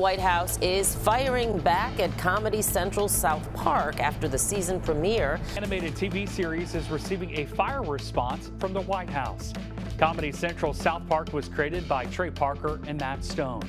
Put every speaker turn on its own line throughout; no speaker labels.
White House is firing back at Comedy Central's South Park after the season premiere.
Animated TV series is receiving a fire response from the White House. Comedy Central South Park was created by Trey Parker and Matt Stone.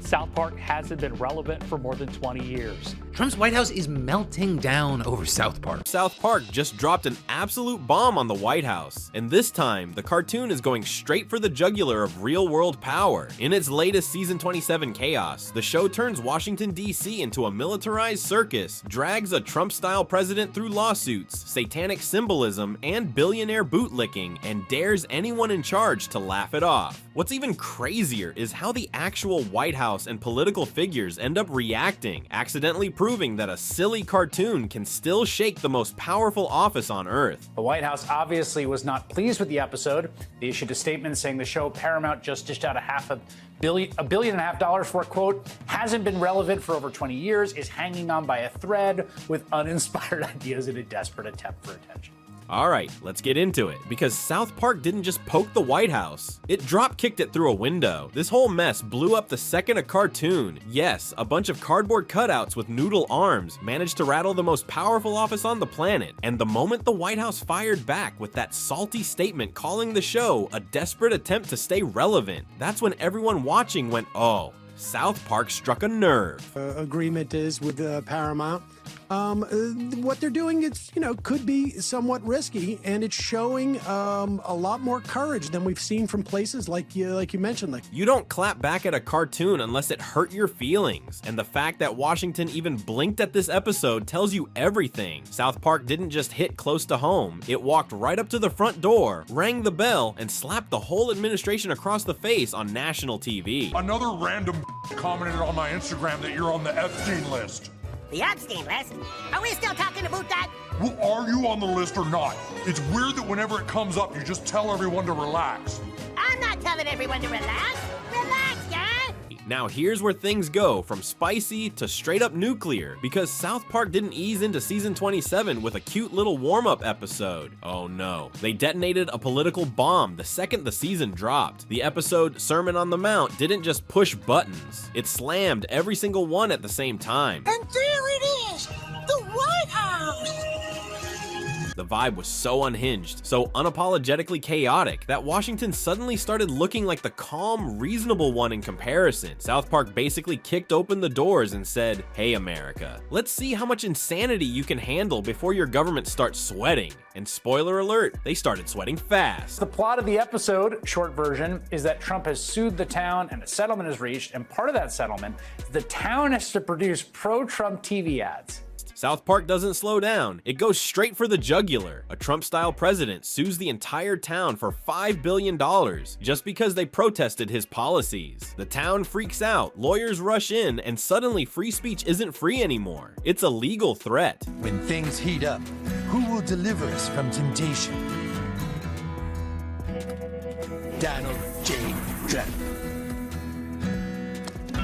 South Park hasn't been relevant for more than 20 years.
Trump's White House is melting down over South Park.
South Park just dropped an absolute bomb on the White House, and this time, the cartoon is going straight for the jugular of real-world power. In its latest season 27 chaos, the show turns Washington, D.C. into a militarized circus, drags a Trump-style president through lawsuits, satanic symbolism, and billionaire bootlicking, and dares anyone in charge to laugh it off. What's even crazier is how the actual White House and political figures end up reacting, accidentally proving that a silly cartoon can still shake the most powerful office on Earth.
The White House obviously was not pleased with the episode. They issued a statement saying the show Paramount just dished out $500 million for, quote, hasn't been relevant for over 20 years, is hanging on by a thread with uninspired ideas in a desperate attempt for attention.
Alright, let's get into it, because South Park didn't just poke the White House. It drop-kicked it through a window. This whole mess blew up the second a cartoon, yes, a bunch of cardboard cutouts with noodle arms, managed to rattle the most powerful office on the planet, and the moment the White House fired back with that salty statement calling the show a desperate attempt to stay relevant, that's when everyone watching went, oh, South Park struck a nerve.
Agreement is with Paramount. What they're doing, it's, could be somewhat risky, and it's showing a lot more courage than we've seen from places like you mentioned.
You don't clap back at a cartoon unless it hurt your feelings, and the fact that Washington even blinked at this episode tells you everything. South Park didn't just hit close to home, it walked right up to the front door, rang the bell, and slapped the whole administration across the face on national TV.
Another random commented on my Instagram that you're on the Epstein list.
The Epstein list? Are we still talking about that?
Well, are you on the list or not? It's weird that whenever it comes up, you just tell everyone to relax.
I'm not telling everyone to relax. Relax, yeah?
Now here's where things go from spicy to straight up nuclear, because South Park didn't ease into season 27 with a cute little warm-up episode. Oh no. They detonated a political bomb the second the season dropped. The episode Sermon on the Mount didn't just push buttons, it slammed every single one at the same time.
And there it is! The White House!
The vibe was so unhinged, so unapologetically chaotic, that Washington suddenly started looking like the calm, reasonable one in comparison. South Park basically kicked open the doors and said, hey America, let's see how much insanity you can handle before your government starts sweating. And spoiler alert, they started sweating fast.
The plot of the episode, short version, is that Trump has sued the town and a settlement is reached, and part of that settlement is the town has to produce pro-Trump TV ads.
South Park doesn't slow down. It goes straight for the jugular. A Trump-style president sues the entire town for $5 billion just because they protested his policies. The town freaks out, lawyers rush in, and suddenly free speech isn't free anymore. It's a legal threat.
When things heat up, who will deliver us from temptation? Donald J. Trump.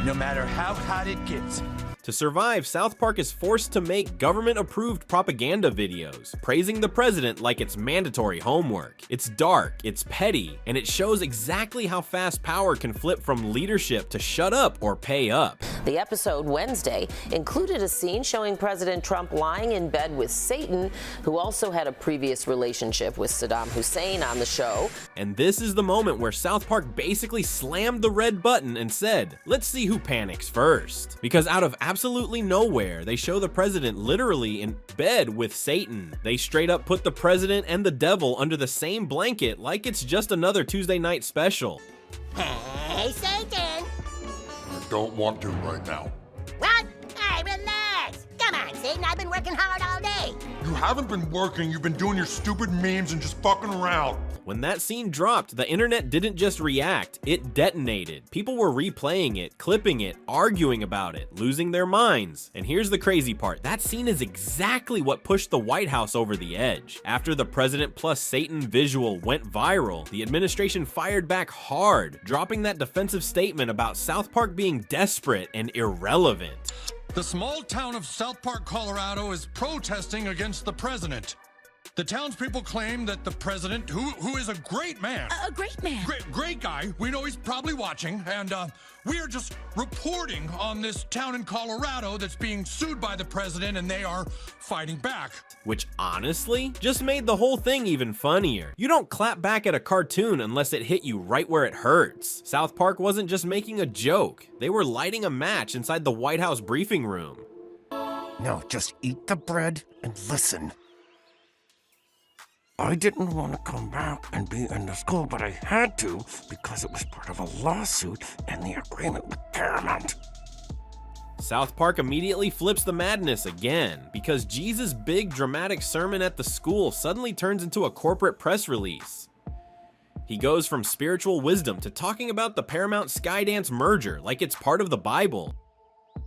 No matter how hot it gets,
to survive, South Park is forced to make government-approved propaganda videos, praising the president like it's mandatory homework. It's dark, it's petty, and it shows exactly how fast power can flip from leadership to shut up or pay up.
The episode Wednesday included a scene showing President Trump lying in bed with Satan, who also had a previous relationship with Saddam Hussein on the show.
And this is the moment where South Park basically slammed the red button and said, let's see who panics first. Because out of absolutely nowhere, they show the president literally in bed with Satan. They straight up put the president and the devil under the same blanket like it's just another Tuesday night special.
Hey, Satan!
I don't want to right now.
What? Hey, relax! Come on, Satan, I've been working hard all day.
You haven't been working, you've been doing your stupid memes and just fucking around.
When that scene dropped, the internet didn't just react, it detonated. People were replaying it, clipping it, arguing about it, losing their minds. And here's the crazy part, that scene is exactly what pushed the White House over the edge. After the president plus Satan visual went viral, the administration fired back hard, dropping that defensive statement about South Park being desperate and irrelevant.
The small town of South Park, Colorado is protesting against the president.
The townspeople claim that the president, who is a great man.
A great man.
Great guy. We know he's probably watching. And we are just reporting on this town in Colorado that's being sued by the president, and they are fighting back.
Which honestly just made the whole thing even funnier. You don't clap back at a cartoon unless it hit you right where it hurts. South Park wasn't just making a joke. They were lighting a match inside the White House briefing room.
No, just eat the bread and listen. I didn't want to come back and be in the school, but I had to because it was part of a lawsuit and the agreement with Paramount.
South Park immediately flips the madness again because Jesus' big dramatic sermon at the school suddenly turns into a corporate press release. He goes from spiritual wisdom to talking about the Paramount Skydance merger like it's part of the Bible.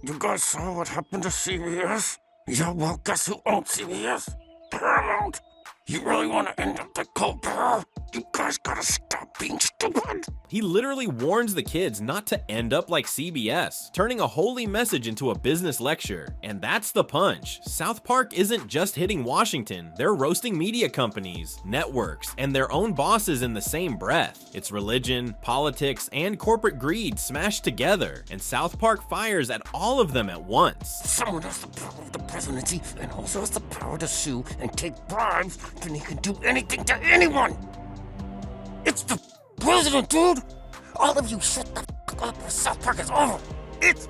You guys saw what happened to CBS? Yeah, well, guess who owns CBS? Paramount. You really want to end up like Colbert? You guys gotta stop being stupid.
He literally warns the kids not to end up like CBS, turning a holy message into a business lecture. And that's the punch. South Park isn't just hitting Washington, they're roasting media companies, networks, and their own bosses in the same breath. It's religion, politics, and corporate greed smashed together, and South Park fires at all of them at once.
Someone has the power of the presidency and also has the power to sue and take bribes, then he can do anything to anyone. It's the president, dude! All of you shut the f*** up or South Park is over! It's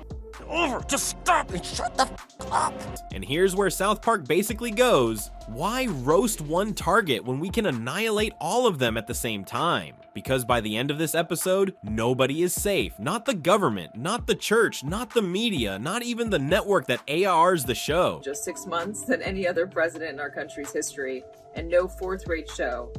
over! Just stop and shut the f*** up!
And here's where South Park basically goes, why roast one target when we can annihilate all of them at the same time? Because by the end of this episode, nobody is safe. Not the government, not the church, not the media, not even the network that ARs the show.
Just 6 months than any other president in our country's history, and no fourth-rate show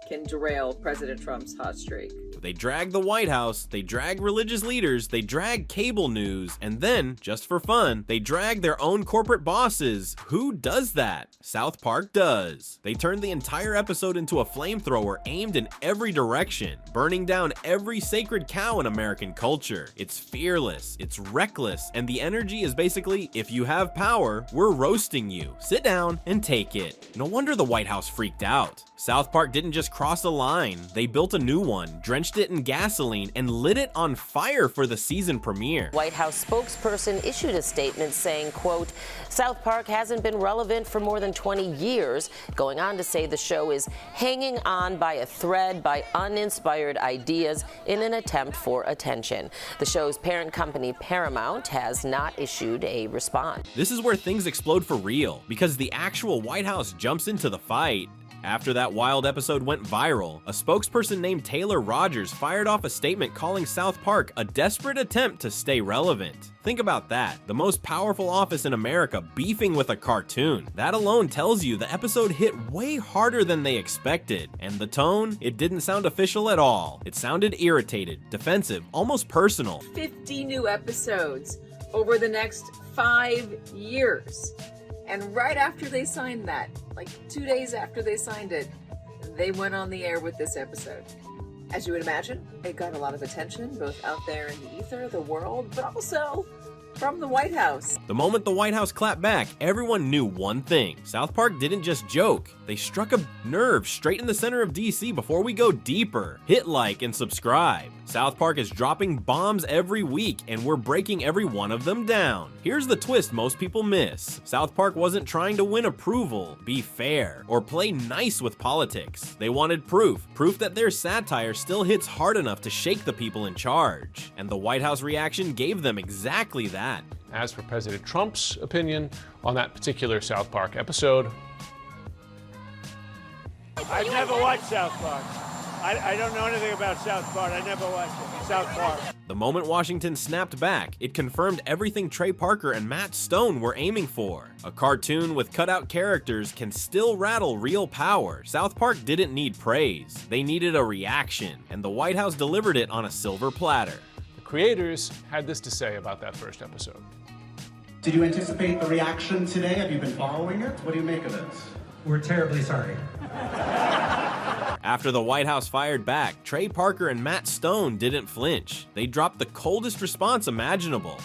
can derail President Trump's hot streak.
They drag the White House, they drag religious leaders, they drag cable news, and then, just for fun, they drag their own corporate bosses. Who does that? South Park does. They turned the entire episode into a flamethrower aimed in every direction, burning down every sacred cow in American culture. It's fearless, it's reckless, and the energy is basically, if you have power, we're roasting you. Sit down and take it. No wonder the White House freaked out. South Park didn't just cross a line, they built a new one, drenched it in gasoline, and lit it on fire for the season premiere.
White House spokesperson issued a statement saying, quote, South Park hasn't been relevant for more than 20 years, going on to say the show is hanging on by a thread by uninspired ideas in an attempt for attention. The show's parent company, Paramount, has not issued a response.
This is where things explode for real, because the actual White House jumps into the fight. After that wild episode went viral, a spokesperson named Taylor Rogers fired off a statement calling South Park a desperate attempt to stay relevant. Think about that, the most powerful office in America beefing with a cartoon. That alone tells you the episode hit way harder than they expected. And the tone, it didn't sound official at all. It sounded irritated, defensive, almost personal.
50 new episodes over the next 5 years. And right after they signed that, like 2 days after they signed it, they went on the air with this episode. As you would imagine, it got a lot of attention, both out there in the ether, the world, but also from the White House.
The moment the White House clapped back, everyone knew one thing. South Park didn't just joke. They struck a nerve straight in the center of DC. Before we go deeper, hit like and subscribe. South Park is dropping bombs every week, and we're breaking every one of them down. Here's the twist most people miss. South Park wasn't trying to win approval, be fair, or play nice with politics. They wanted proof that their satire still hits hard enough to shake the people in charge. And the White House reaction gave them exactly that.
As for President Trump's opinion on that particular South Park episode,
I've never watched South Park. I don't know anything about South Park. I never watched it. South Park.
The moment Washington snapped back, it confirmed everything Trey Parker and Matt Stone were aiming for. A cartoon with cutout characters can still rattle real power. South Park didn't need praise. They needed a reaction, and the White House delivered it on a silver platter.
the creators had this to say about that first episode.
Did you anticipate the reaction today? Have you been following it? What do you make of this?
We're terribly sorry.
After the White House fired back, Trey Parker and Matt Stone didn't flinch. They dropped the coldest response imaginable.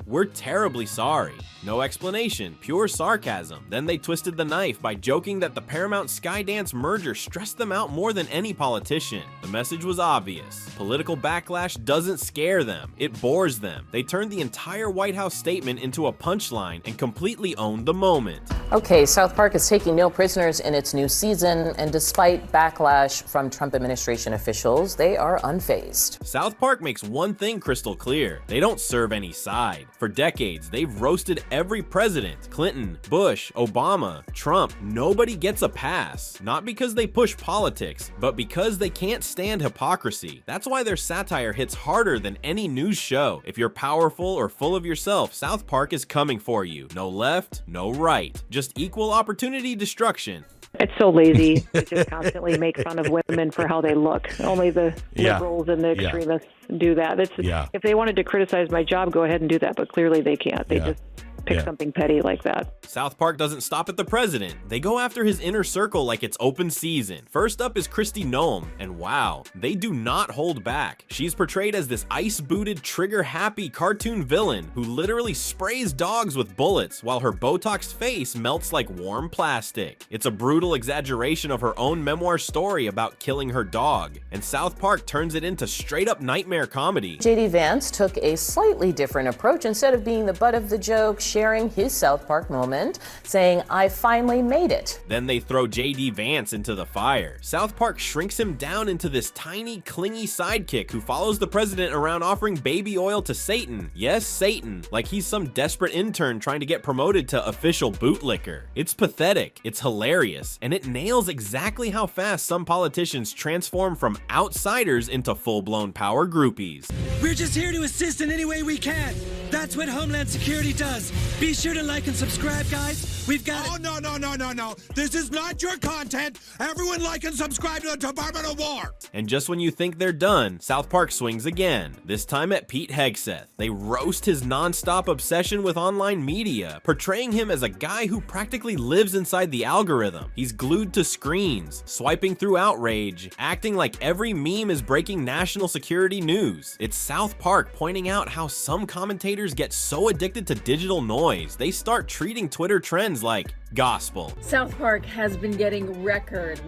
"We're terribly sorry." No explanation, pure sarcasm. Then they twisted the knife by joking that the Paramount Skydance merger stressed them out more than any politician. The message was obvious. Political backlash doesn't scare them, it bores them. They turned the entire White House statement into a punchline and completely owned the moment.
Okay, South Park is taking no prisoners in its new season, and despite backlash from Trump administration officials, they are unfazed.
South Park makes one thing crystal clear: they don't serve any side. For decades, they've roasted every president: Clinton, Bush, Obama, Trump. Nobody gets a pass. Not because they push politics, but because they can't stand hypocrisy. That's why their satire hits harder than any news show. If you're powerful or full of yourself, South Park is coming for you. No left, no right. Just equal opportunity destruction.
It's so lazy to just constantly make fun of women for how they look. Only the liberals and the extremists do that. If they wanted to criticize my job, go ahead and do that, but clearly they can't. They just pick something petty like that.
South Park doesn't stop at the president. They go after his inner circle like it's open season. First up is Kristi Noem, and wow, they do not hold back. She's portrayed as this ice-booted, trigger-happy cartoon villain who literally sprays dogs with bullets while her Botox face melts like warm plastic. It's a brutal exaggeration of her own memoir story about killing her dog, and South Park turns it into straight-up nightmare comedy.
J.D. Vance took a slightly different approach. Instead of being the butt of the joke, sharing his South Park moment, saying, "I finally made it."
Then they throw J.D. Vance into the fire. South Park shrinks him down into this tiny, clingy sidekick who follows the president around offering baby oil to Satan. Yes, Satan, like he's some desperate intern trying to get promoted to official bootlicker. It's pathetic, it's hilarious, and it nails exactly how fast some politicians transform from outsiders into full-blown power groupies.
We're just here to assist in any way we can. That's what Homeland Security does. Be sure to like and subscribe, guys. We've got
Oh, no. This is not your content. Everyone like and subscribe to the Department of War.
And just when you think they're done, South Park swings again, this time at Pete Hegseth. They roast his non-stop obsession with online media, portraying him as a guy who practically lives inside the algorithm. He's glued to screens, swiping through outrage, acting like every meme is breaking national security news. It's South Park pointing out how some commentators get so addicted to digital noise, they start treating Twitter trends like gospel.
South Park has been getting record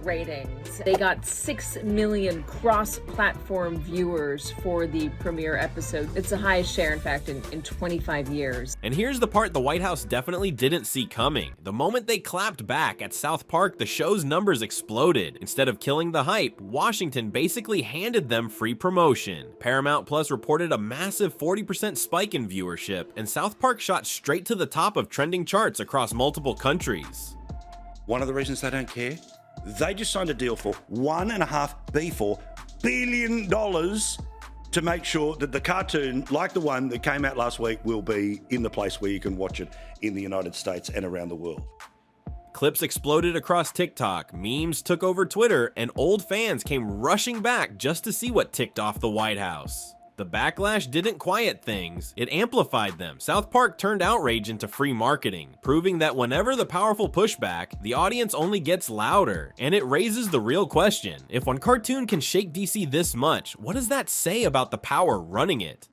ratings. They got 6 million cross-platform viewers for the premiere episode. It's the highest share, in fact, in 25 years.
And here's the part the White House definitely didn't see coming. The moment they clapped back at South Park, the show's numbers exploded. Instead of killing the hype, Washington basically handed them free promotion. Paramount Plus reported a massive 40% spike in viewership, and South Park shot straight to the top of trending charts across multiple countries.
One of the reasons they don't care, they just signed a deal for $1.5 billion to make sure that the cartoon, like the one that came out last week, will be in the place where you can watch it in the United States and around the world.
Clips exploded across TikTok, memes took over Twitter, and old fans came rushing back just to see what ticked off the White House. The backlash didn't quiet things, it amplified them. South Park turned outrage into free marketing, proving that whenever the powerful push back, the audience only gets louder. And it raises the real question: if one cartoon can shake DC this much, what does that say about the power running it?